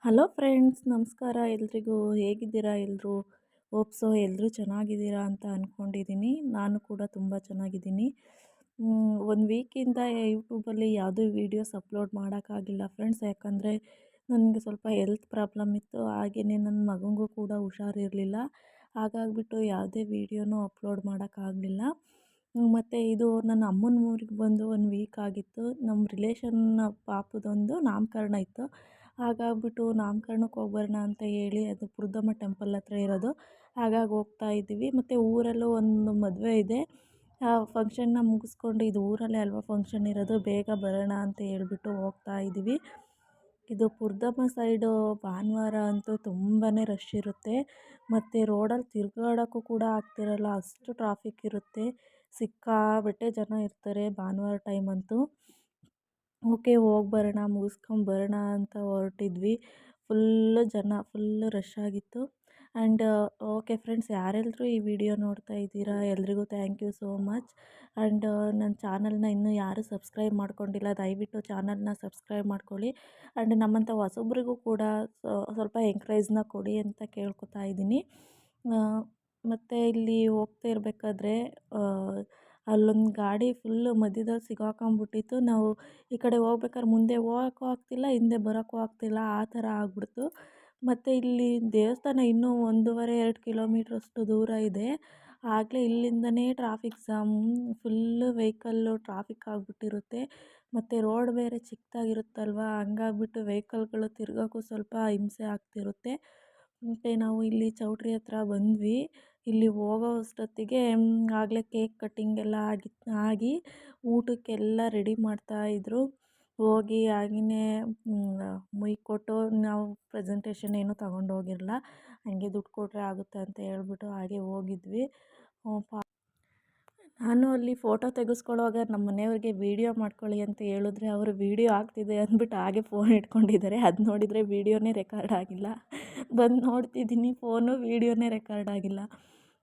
Hello friends, ನಮಸ್ಕಾರ ಎಲ್ರಿಗೂ. ಹೇಗಿದ್ದೀರಾ ಎಲ್ಲರೂ? ಹೋಪ್ಸೋ ಎಲ್ಲರೂ ಚೆನ್ನಾಗಿದ್ದೀರಾ ಅಂತ ಅಂದ್ಕೊಂಡಿದ್ದೀನಿ. ನಾನು ಕೂಡ ತುಂಬ ಚೆನ್ನಾಗಿದ್ದೀನಿ. ಒಂದು ವೀಕಿಂದ ಯೂಟ್ಯೂಬಲ್ಲಿ ಯಾವುದೂ ವೀಡಿಯೋಸ್ ಅಪ್ಲೋಡ್ ಮಾಡೋಕ್ಕಾಗಿಲ್ಲ ಫ್ರೆಂಡ್ಸ್. ಯಾಕಂದರೆ ನನಗೆ ಸ್ವಲ್ಪ ಹೆಲ್ತ್ ಪ್ರಾಬ್ಲಮ್ ಇತ್ತು. ಹಾಗೆಯೇ ನನ್ನ ಮಗನಿಗೂ ಕೂಡ ಹುಷಾರಿರಲಿಲ್ಲ. ಹಾಗಾಗಿಬಿಟ್ಟು ಯಾವುದೇ ವೀಡಿಯೋನೂ ಅಪ್ಲೋಡ್ ಮಾಡೋಕ್ಕಾಗಲಿಲ್ಲ. ಮತ್ತು ಇದು ನನ್ನ ಅಮ್ಮನ ಊರಿಗೆ ಬಂದು 1 ವೀಕ್ ಆಗಿತ್ತು. ನಮ್ಮ ರಿಲೇಷನ್ ಪಾಪುದೊಂದು ನಾಮಕರಣ ಇತ್ತು. ಹಾಗಾಗ್ಬಿಟ್ಟು ನಾಮಕರಣಕ್ಕೆ ಹೋಗ್ಬರೋಣ ಅಂತ ಹೇಳಿ, ಅದು ಪುರದಮ್ಮ ಟೆಂಪಲ್ ಹತ್ರ ಇರೋದು. ಹಾಗಾಗಿ ಹೋಗ್ತಾ ಇದ್ದೀವಿ. ಮತ್ತು ಊರಲ್ಲೂ ಒಂದು ಮದುವೆ ಇದೆ. ಆ ಫಂಕ್ಷನ್ನ ಮುಗಿಸ್ಕೊಂಡು, ಇದು ಊರಲ್ಲೇ ಅಲ್ವಾ ಫಂಕ್ಷನ್ ಇರೋದು, ಬೇಗ ಬರೋಣ ಅಂತ ಹೇಳ್ಬಿಟ್ಟು ಹೋಗ್ತಾ ಇದ್ದೀವಿ. ಇದು ಪುರದಮ್ಮ ಸೈಡು ಭಾನುವಾರ ಅಂತೂ ತುಂಬಾ ರಶ್ ಇರುತ್ತೆ. ಮತ್ತು ರೋಡಲ್ಲಿ ತಿರುಗಾಡೋಕ್ಕೂ ಕೂಡ ಆಗ್ತಿರಲ್ಲ, ಅಷ್ಟು ಟ್ರಾಫಿಕ್ ಇರುತ್ತೆ. ಸಿಕ್ಕಾಪಟ್ಟೆ ಜನ ಇರ್ತಾರೆ ಭಾನುವಾರ ಟೈಮ್ ಅಂತೂ. ಓಕೆ, ಹೋಗಿ ಬರೋಣ, ಮುಗಿಸ್ಕೊಂಬರೋಣ ಅಂತ ಹೊರಟಿದ್ವಿ. ಫುಲ್ಲು ಜನ, ಫುಲ್ಲು ರಶ್ ಆಗಿತ್ತು. ಆ್ಯಂಡ್ ಓಕೆ ಫ್ರೆಂಡ್ಸ್, ಯಾರೆಲ್ಲರೂ ಈ ವಿಡಿಯೋ ನೋಡ್ತಾ ಇದ್ದೀರಾ ಎಲ್ರಿಗೂ thank you so much. And ನನ್ನ ಚಾನಲ್ನ ಇನ್ನೂ ಯಾರೂ ಸಬ್ಸ್ಕ್ರೈಬ್ ಮಾಡ್ಕೊಂಡಿಲ್ಲ, ದಯವಿಟ್ಟು ಚಾನಲ್ನ ಸಬ್ಸ್ಕ್ರೈಬ್ ಮಾಡ್ಕೊಳ್ಳಿ. ಆ್ಯಂಡ್ ನಮ್ಮಂಥ ಹೊಸೊಬ್ರಿಗೂ ಕೂಡ ಸ್ವಲ್ಪ ಎಂಕರೇಜ್ನ ಕೊಡಿ ಅಂತ ಕೇಳ್ಕೊತಾ ಇದ್ದೀನಿ. ಮತ್ತು ಇಲ್ಲಿ ಹೋಗ್ತಾ ಇರಬೇಕಾದ್ರೆ ಅಲ್ಲೊಂದು ಗಾಡಿ ಫುಲ್ಲು ಮಧ್ಯದಲ್ಲಿ ಸಿಗಾಕೊಂಬಿಟ್ಟಿತ್ತು. ನಾವು ಈ ಕಡೆ ಹೋಗ್ಬೇಕಾದ್ರೆ ಮುಂದೆ ಹೋಗೋಕ್ಕೂ ಆಗ್ತಿಲ್ಲ, ಹಿಂದೆ ಬರೋಕ್ಕೂ ಆಗ್ತಿಲ್ಲ, ಆ ಥರ ಆಗ್ಬಿಡ್ತು. ಮತ್ತು ಇಲ್ಲಿ ದೇವಸ್ಥಾನ ಇನ್ನೂ 1.5-2 ಕಿಲೋಮೀಟ್ರಷ್ಟು ದೂರ ಇದೆ. ಆಗಲೇ ಇಲ್ಲಿಂದನೇ traffic jam, full vehicle traffic ಆಗಿಬಿಟ್ಟಿರುತ್ತೆ. ಮತ್ತು ರೋಡ್ ಬೇರೆ ಚಿಕ್ಕದಾಗಿರುತ್ತಲ್ವ, ಹಂಗಾಗ್ಬಿಟ್ಟು ವೆಹಿಕಲ್ಗಳು ತಿರ್ಗೋಕ್ಕೂ ಸ್ವಲ್ಪ ಹಿಂಸೆ ಆಗ್ತಿರುತ್ತೆ. ಮತ್ತು ನಾವು ಇಲ್ಲಿ ಚೌಟ್ರಿ ಹತ್ರ ಬಂದ್ವಿ. ಇಲ್ಲಿ ಹೋಗೋ ಅಷ್ಟೊತ್ತಿಗೆ ಆಗಲೇ ಕೇಕ್ ಕಟ್ಟಿಂಗ್ ಎಲ್ಲ ಆಗಿ ಊಟಕ್ಕೆಲ್ಲ ರೆಡಿ ಮಾಡ್ತಾಯಿದ್ರು. ಹೋಗಿ ಹಾಗೆಯೇ ಮುಯ್ಯಿ ಕೊಟ್ಟು, ನಾವು ಪ್ರೆಸೆಂಟೇಷನ್ ಏನೂ ತಗೊಂಡೋಗಿರಲ್ಲ, ಹಾಗೆ ದುಡ್ಡು ಕೊಟ್ಟರೆ ಆಗುತ್ತೆ ಅಂತ ಹೇಳ್ಬಿಟ್ಟು ಹಾಗೆ ಹೋಗಿದ್ವಿ. ನಾನು ಅಲ್ಲಿ ಫೋಟೋ ತೆಗೆಸ್ಕೊಳ್ಳುವಾಗ ನಮ್ಮ ಮನೆಯವ್ರಿಗೆ ವೀಡಿಯೋ ಮಾಡ್ಕೊಳ್ಳಿ ಅಂತ ಹೇಳಿದ್ರೆ, ಅವರು ವೀಡಿಯೋ ಆಗ್ತಿದೆ ಅಂದ್ಬಿಟ್ಟು ಹಾಗೆ ಫೋನ್ ಇಟ್ಕೊಂಡಿದ್ದಾರೆ. ಅದು ನೋಡಿದರೆ ವೀಡಿಯೋನೇ ರೆಕಾರ್ಡ್ ಆಗಿಲ್ಲ. ಬಂದು ನೋಡ್ತಿದ್ದೀನಿ, ಫೋನು ವೀಡಿಯೋನೇ ರೆಕಾರ್ಡ್ ಆಗಿಲ್ಲ.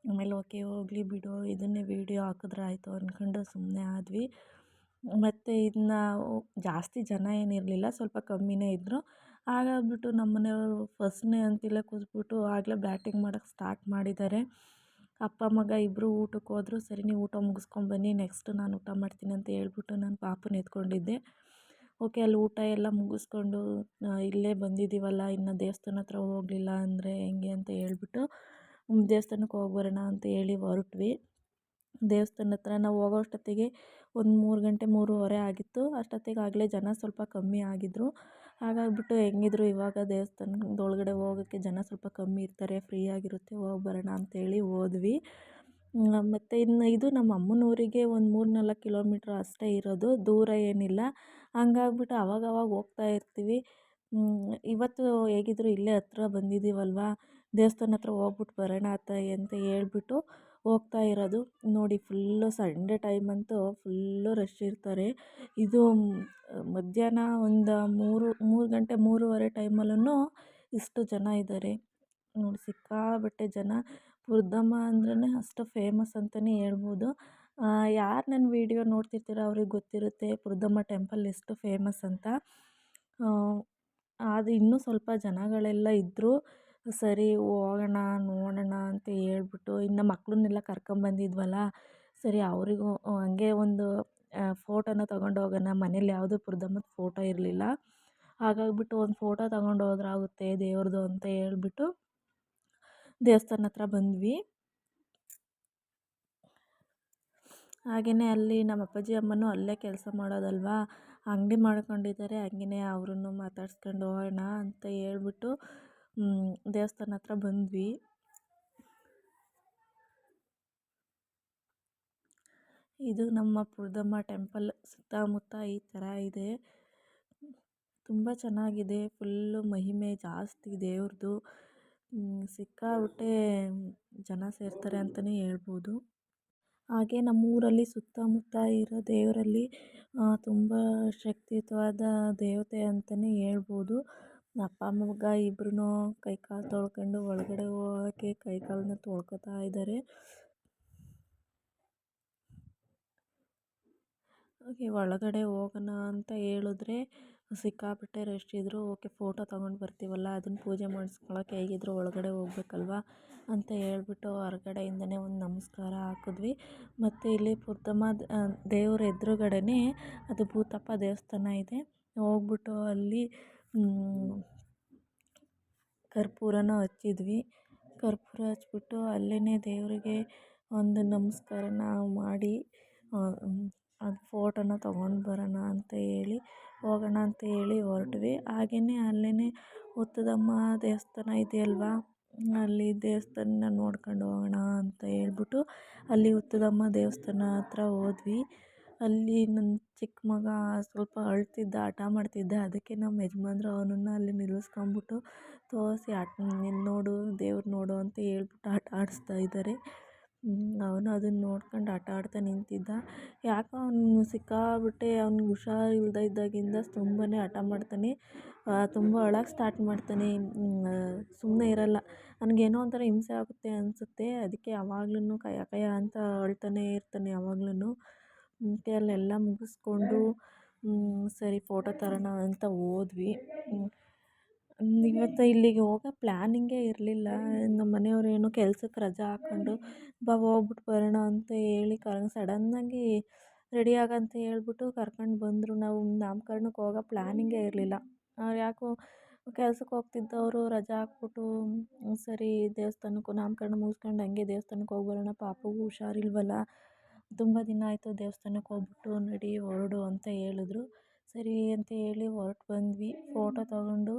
ಆಮೇಲೆ ಓಕೆ ಹೋಗಲಿ ಬಿಡು, ಇದನ್ನೇ ವೀಡಿಯೋ ಹಾಕಿದ್ರೆ ಆಯಿತು ಅಂದ್ಕೊಂಡು ಸುಮ್ಮನೆ ಆದ್ವಿ. ಮತ್ತು ಇದನ್ನ ಜಾಸ್ತಿ ಜನ ಏನಿರಲಿಲ್ಲ, ಸ್ವಲ್ಪ ಕಮ್ಮಿನೇ ಇದ್ದರು. ಹಾಗಾಗ್ಬಿಟ್ಟು ನಮ್ಮ ಮನೆಯವರು ಫಸ್ಟ್ನೇ ಅಂತಿಲ್ಲೇ ಕೂತ್ಬಿಟ್ಟು ಆಗಲೇ ಬ್ಯಾಟಿಂಗ್ ಮಾಡೋಕ್ಕೆ ಸ್ಟಾರ್ಟ್ ಮಾಡಿದ್ದಾರೆ. ಅಪ್ಪ ಮಗ ಇಬ್ಬರು ಊಟಕ್ಕೆ ಹೋದರು. ಸರಿ, ನೀವು ಊಟ ಮುಗಿಸ್ಕೊಂಬನ್ನಿ, ನೆಕ್ಸ್ಟ್ ನಾನು ಊಟ ಮಾಡ್ತೀನಿ ಅಂತ ಹೇಳ್ಬಿಟ್ಟು ನಾನು ಪಾಪನ ಎತ್ಕೊಂಡಿದ್ದೆ. ಓಕೆ, ಅಲ್ಲಿ ಊಟ ಎಲ್ಲ ಮುಗಿಸ್ಕೊಂಡು ಇಲ್ಲೇ ಬಂದಿದ್ದೀವಲ್ಲ, ಇನ್ನು ದೇವಸ್ಥಾನ ಹತ್ರ ಹೋಗಲಿಲ್ಲ ಅಂದರೆ ಹೆಂಗೆ ಅಂತ ಹೇಳ್ಬಿಟ್ಟು ದೇವಸ್ಥಾನಕ್ಕೆ ಹೋಗಿ ಬರೋಣ ಅಂತ ಹೇಳಿ ಹೊರಟ್ವಿ. ದೇವಸ್ಥಾನ ಹತ್ರ ನಾವು ಹೋಗೋ ಅಷ್ಟೊತ್ತಿಗೆ ಒಂದು 3 ಗಂಟೆ 3:15 ಆಗಿತ್ತು. ಅಷ್ಟೊತ್ತಿಗೆ ಆಗಲೇ ಜನ ಸ್ವಲ್ಪ ಕಮ್ಮಿ ಆಗಿದ್ದರು. ಹಾಗಾಗ್ಬಿಟ್ಟು ಹೆಂಗಿದ್ರು ಇವಾಗ ದೇವಸ್ಥಾನದೊಳಗಡೆ ಹೋಗೋಕ್ಕೆ ಜನ ಸ್ವಲ್ಪ ಕಮ್ಮಿ ಇರ್ತಾರೆ, ಫ್ರೀ ಆಗಿರುತ್ತೆ, ಹೋಗಿ ಬರೋಣ ಅಂತೇಳಿ ಹೋದ್ವಿ. ಮತ್ತು ಇನ್ನು ಇದು ನಮ್ಮ ಅಮ್ಮನ ಊರಿಗೆ ಒಂದು 3-4 ಕಿಲೋಮೀಟ್ರ್ ಅಷ್ಟೇ ಇರೋದು, ದೂರ ಏನಿಲ್ಲ. ಹಂಗಾಗ್ಬಿಟ್ಟು ಅವಾಗವಾಗ ಹೋಗ್ತಾ ಇರ್ತೀವಿ. ಇವತ್ತು ಹೇಗಿದ್ರು ಇಲ್ಲೇ ಹತ್ರ ಬಂದಿದ್ದೀವಲ್ವ, ದೇವಸ್ಥಾನ ಹತ್ರ ಹೋಗ್ಬಿಟ್ಟು ಬರೋಣ ಅಂತ ಹೇಳ್ಬಿಟ್ಟು ಹೋಗ್ತಾ ಇರೋದು. ನೋಡಿ, ಫುಲ್ಲು ಸಂಡೇ ಟೈಮ್ ಅಂತೂ ಫುಲ್ಲು ರಶ್ ಇರ್ತಾರೆ. ಇದು ಮಧ್ಯಾಹ್ನ ಒಂದು 3 ಗಂಟೆ 3:15 ಟೈಮಲ್ಲೂ ಇಷ್ಟು ಜನ ಇದ್ದಾರೆ ನೋಡಿ, ಸಿಕ್ಕಾಬಟ್ಟೆ ಜನ. ಪುರದಮ್ಮ ಅಂದ್ರೇ ಅಷ್ಟು ಫೇಮಸ್ ಅಂತಲೇ ಹೇಳ್ಬೋದು. ಯಾರು ನನ್ನ ವೀಡಿಯೋ ನೋಡ್ತಿರ್ತೀರೋ ಅವ್ರಿಗೆ ಗೊತ್ತಿರುತ್ತೆ ಪುರದಮ್ಮ ಟೆಂಪಲ್ ಎಷ್ಟು ಫೇಮಸ್ ಅಂತ. ಅದು ಇನ್ನೂ ಸ್ವಲ್ಪ ಜನಗಳೆಲ್ಲ ಇದ್ದರು. ಸರಿ ಹೋಗೋಣ ನೋಡೋಣ ಅಂತ ಹೇಳ್ಬಿಟ್ಟು, ಇನ್ನು ಮಕ್ಕಳನ್ನೆಲ್ಲ ಕರ್ಕೊಂಬಂದಿದ್ವಲ್ಲ, ಸರಿ ಅವರಿಗೂ ಹಂಗೆ ಒಂದು ಫೋಟೋನ ತಗೊಂಡು ಹೋಗೋಣ. ಮನೇಲಿ ಯಾವುದೂ ಪುರದಮ್ಮದ ಫೋಟೋ ಇರಲಿಲ್ಲ. ಹಾಗಾಗ್ಬಿಟ್ಟು ಒಂದು ಫೋಟೋ ತಗೊಂಡು ಹೋದ್ರಾಗುತ್ತೆ ದೇವ್ರದ್ದು ಅಂತ ಹೇಳ್ಬಿಟ್ಟು ದೇವಸ್ಥಾನ ಹತ್ರ ಬಂದ್ವಿ. ಹಾಗೆಯೇ ಅಲ್ಲಿ ನಮ್ಮ ಅಪ್ಪಾಜಿ ಅಮ್ಮನೂ ಅಲ್ಲೇ ಕೆಲಸ ಮಾಡೋದಲ್ವಾ, ಅಂಗಡಿ ಮಾಡ್ಕೊಂಡಿದ್ದಾರೆ. ಹಾಗೆಯೇ ಅವ್ರನ್ನು ಮಾತಾಡ್ಸ್ಕೊಂಡು ಹೋಗೋಣ ಅಂತ ಹೇಳ್ಬಿಟ್ಟು ದೇವಸ್ಥಾನ ಹತ್ರ ಬಂದ್ವಿ. ಇದು ನಮ್ಮ ಪುರದಮ್ಮ ಟೆಂಪಲ್. ಸುತ್ತಮುತ್ತ ಈ ಥರ ಇದೆ, ತುಂಬ ಚೆನ್ನಾಗಿದೆ. ಫುಲ್ಲು ಮಹಿಮೆ ಜಾಸ್ತಿ ದೇವ್ರದ್ದು. ಸಿಕ್ಕಾಪಟ್ಟೆ ಜನ ಸೇರ್ತಾರೆ ಅಂತಲೇ ಹೇಳ್ಬೋದು. ಹಾಗೆ ನಮ್ಮೂರಲ್ಲಿ ಸುತ್ತಮುತ್ತ ಇರೋ ದೇವರಲ್ಲಿ ತುಂಬ ಶಕ್ತಿಯುತವಾದ ದೇವತೆ ಅಂತಲೇ ಹೇಳ್ಬೋದು. ಅಪ್ಪ ಮಗ ಇಬ್ಬರೂ ಕೈಕಾಲು ತೊಳ್ಕೊಂಡು ಒಳಗಡೆ ಹೋಗೋಕ್ಕೆ ಕೈಕಾಲನ್ನ ತೊಳ್ಕೊತಾ ಇದ್ದಾರೆ. ಹಾಗೆ ಒಳಗಡೆ ಹೋಗೋಣ ಅಂತ ಹೇಳಿದ್ರೆ ಸಿಕ್ಕಾಪಟ್ಟೆ ರಶ್ ಇದ್ದರು. ಓಕೆ, ಫೋಟೋ ತೊಗೊಂಡು ಬರ್ತೀವಲ್ಲ, ಅದನ್ನು ಪೂಜೆ ಮಾಡಿಸ್ಕೊಳಕ್ಕೆ ಹೇಗಿದ್ರು ಒಳಗಡೆ ಹೋಗ್ಬೇಕಲ್ವ ಅಂತ ಹೇಳ್ಬಿಟ್ಟು ಹೊರಗಡೆಯಿಂದನೇ ಒಂದು ನಮಸ್ಕಾರ ಹಾಕಿದ್ವಿ. ಮತ್ತು ಇಲ್ಲಿ ಪುರದಮ್ಮ ದೇವ್ರ ಎದುರುಗಡೆನೇ ಅದು ಭೂತಪ್ಪ ದೇವಸ್ಥಾನ ಇದೆ. ಹೋಗ್ಬಿಟ್ಟು ಅಲ್ಲಿ ಕರ್ಪೂರನ ಹಚ್ಚಿದ್ವಿ. ಕರ್ಪೂರ ಹಚ್ಬಿಟ್ಟು ಅಲ್ಲೇ ದೇವರಿಗೆ ಒಂದು ನಮಸ್ಕಾರನ ಮಾಡಿ ಅದು ಫೋಟೋನ ತೊಗೊಂಡು ಬರೋಣ ಅಂತ ಹೇಳಿ ಹೋಗೋಣ ಅಂತ ಹೇಳಿ ಹೊರಟ್ವಿ. ಹಾಗೆಯೇ ಅಲ್ಲೇ ಹುತ್ತದಮ್ಮ ದೇವಸ್ಥಾನ ಇದೆಯಲ್ವ, ಅಲ್ಲಿ ದೇವಸ್ಥಾನ ನೋಡ್ಕೊಂಡು ಹೋಗೋಣ ಅಂತ ಹೇಳ್ಬಿಟ್ಟು ಅಲ್ಲಿ ಹುತ್ತದಮ್ಮ ದೇವಸ್ಥಾನ ಹತ್ರ ಹೋದ್ವಿ. ಅಲ್ಲಿ ನನ್ನ ಚಿಕ್ಕ ಮಗ ಸ್ವಲ್ಪ ಅಳ್ತಿದ್ದ, ಹಠ ಮಾಡ್ತಿದ್ದ. ಅದಕ್ಕೆ ನಮ್ಮ ಯಜಮಾನ್ರು ಅವನನ್ನು ಅಲ್ಲಿ ನಿಲ್ಲಿಸ್ಕೊಂಬಿಟ್ಟು ತೋರಿಸಿ ನೀನು ನೋಡು, ದೇವ್ರು ನೋಡು ಅಂತ ಹೇಳ್ಬಿಟ್ಟು ಆಟ ಆಡಿಸ್ತಾ ಇದ್ದಾರೆ. ಅವನು ಅದನ್ನು ನೋಡ್ಕೊಂಡು ಆಟ ಆಡ್ತಾ ನಿಂತಿದ್ದ. ಯಾಕೋ ಅವನು ಸಿಕ್ಕಾಬಿಟ್ಟೆ, ಅವ್ನಿಗೆ ಹುಷಾರಿಲ್ಲದೆ ಇದ್ದಾಗಿಂದ ತುಂಬಾ ಹಠ ಮಾಡ್ತಾನೆ, ತುಂಬ ಅಳಕ್ಕೆ ಸ್ಟಾರ್ಟ್ ಮಾಡ್ತಾನೆ, ಸುಮ್ಮನೆ ಇರಲ್ಲ. ನನಗೇನೋ ಒಂಥರ ಹಿಂಸೆ ಆಗುತ್ತೆ ಅನಿಸುತ್ತೆ. ಅದಕ್ಕೆ ಯಾವಾಗ್ಲೂ ಕಯ ಕಯ ಅಂತ ಅಳ್ತಾನೇ ಇರ್ತಾನೆ ಯಾವಾಗ್ಲೂ. ಮತ್ತು ಅಲ್ಲೆಲ್ಲ ಮುಗಿಸ್ಕೊಂಡು ಸರಿ ಫೋಟೋ ತರೋಣ ಅಂತ ಹೋದ್ವಿ. ಇವತ್ತು ಇಲ್ಲಿಗೆ ಹೋಗೋ ಪ್ಲ್ಯಾನಿಂಗೇ ಇರಲಿಲ್ಲ. ನಮ್ಮ ಮನೆಯವ್ರು ಏನೋ ಕೆಲ್ಸಕ್ಕೆ ರಜಾ ಹಾಕ್ಕೊಂಡು ಬಾ ಹೋಗ್ಬಿಟ್ಟು ಬರೋಣ ಅಂತ ಹೇಳಿ ಸಡನ್ನಾಗಿ ರೆಡಿ ಆಗಂತ ಹೇಳ್ಬಿಟ್ಟು ಕರ್ಕೊಂಡು ಬಂದರು. ನಾವು ನಾಮಕರಣಕ್ಕೆ ಹೋಗೋ ಪ್ಲ್ಯಾನಿಂಗೇ ಇರಲಿಲ್ಲ. ಅವ್ರು ಯಾಕೋ ಕೆಲ್ಸಕ್ಕೆ ಹೋಗ್ತಿದ್ದವರು ರಜಾ ಹಾಕ್ಬಿಟ್ಟು ಸರಿ ದೇವಸ್ಥಾನಕ್ಕೂ ನಾಮಕರಣ ಮುಗಿಸ್ಕೊಂಡು ಹಂಗೆ ದೇವಸ್ಥಾನಕ್ಕೆ ಹೋಗಿ ಬರೋಣ, ಪಾಪಗೂ ಹುಷಾರಿಲ್ವಲ್ಲ, ತುಂಬ ದಿನ ಆಯಿತು ದೇವಸ್ಥಾನಕ್ಕೆ ಹೋಗ್ಬಿಟ್ಟು, ನಡಿ ಹೊರಡು ಅಂತ ಹೇಳಿದ್ರು. ಸರಿ ಅಂತ ಹೇಳಿ ಹೊರಟು ಬಂದ್ವಿ. ಫೋಟೋ ತಗೊಂಡು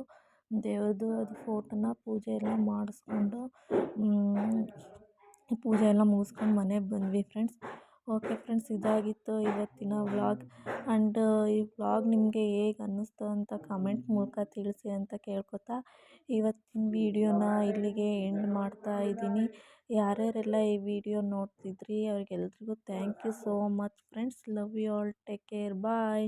ದೇವ್ರದ್ದು ಅದು ಫೋಟೋನ ಪೂಜೆ ಎಲ್ಲ ಮಾಡಿಸ್ಕೊಂಡು ಪೂಜೆ ಎಲ್ಲ ಮುಗಿಸ್ಕೊಂಡು ಮನೆಗೆ ಬಂದ್ವಿ ಫ್ರೆಂಡ್ಸ್. ಓಕೆ ಫ್ರೆಂಡ್ಸ್, ಇದಾಗಿತ್ತು ಇವತ್ತಿನ ವ್ಲಾಗ್. ಆ್ಯಂಡ್ ಈ ವ್ಲಾಗ್ ನಿಮಗೆ ಹೇಗೆ ಅನ್ನಿಸ್ತು ಅಂತ ಕಮೆಂಟ್ ಮೂಲಕ ತಿಳಿಸಿ ಅಂತ ಕೇಳ್ಕೊತಾ ಇವತ್ತಿನ ವೀಡಿಯೋನ ಇಲ್ಲಿಗೆ ಎಂಡ್ ಮಾಡ್ತಾ ಇದ್ದೀನಿ. ಯಾರ್ಯಾರೆಲ್ಲ ಈ ವಿಡಿಯೋ ನೋಡ್ತಿದ್ರಿ ಅವ್ರಿಗೆಲ್ರಿಗೂ thank you so much friends. Love you all. Take care. Bye.